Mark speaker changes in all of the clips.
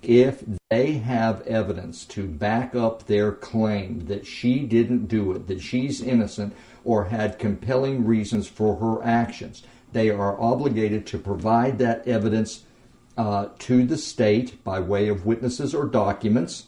Speaker 1: If they have evidence to back up their claim that she didn't do it, that she's innocent, or had compelling reasons for her actions, they are obligated to provide that evidence to the state by way of witnesses or documents.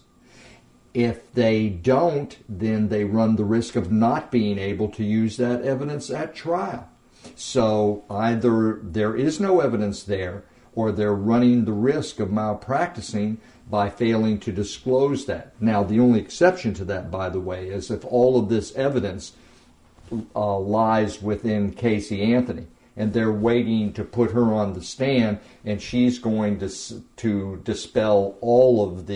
Speaker 1: If they don't, then they run the risk of not being able to use that evidence at trial. So either there is no evidence there, or they're running the risk of malpracticing by failing to disclose that. Now, the only exception to that, by the way, is if all of this evidence lies within Casey Anthony, and they're waiting to put her on the stand, and she's going to dispel all of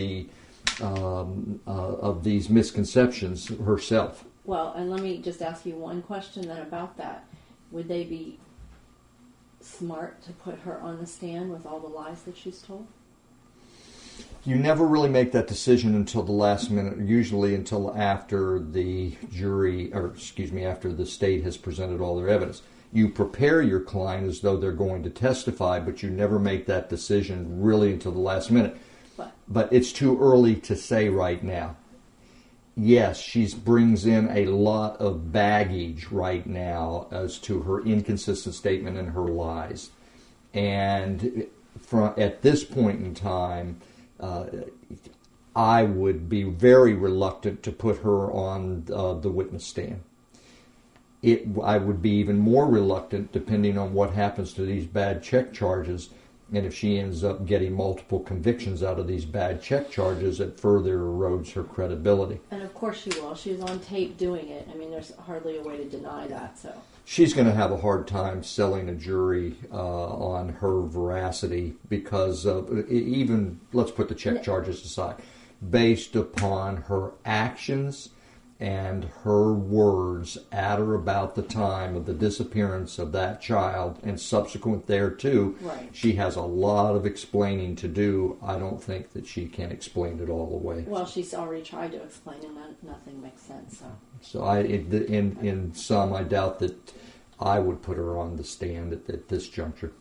Speaker 1: these misconceptions herself.
Speaker 2: Well, and let me just ask you one question then about that. Would they be smart to put her on the stand with all the lies that she's told?
Speaker 1: You never really make that decision until the last minute, usually until after the after the state has presented all their evidence. You prepare your client as though they're going to testify, but you never make that decision really until the last minute. But it's too early to say right now. Yes, she brings in a lot of baggage right now as to her inconsistent statement and her lies. And at this point in time, I would be very reluctant to put her on the witness stand. I would be even more reluctant depending on what happens to these bad check charges, and if she ends up getting multiple convictions out of these bad check charges, it further erodes her credibility.
Speaker 2: And of course she will. She's on tape doing it. I mean, there's hardly a way to deny that. So
Speaker 1: she's going to have a hard time selling a jury on her veracity because even, let's put the check charges aside, based upon her actions and her words at or about the time of the disappearance of that child and subsequent thereto,
Speaker 2: right.
Speaker 1: She has a lot of explaining to do. I don't think that she can explain it all away.
Speaker 2: Well, she's already tried to explain and nothing makes sense.
Speaker 1: So in sum, I doubt that I would put her on the stand at this juncture.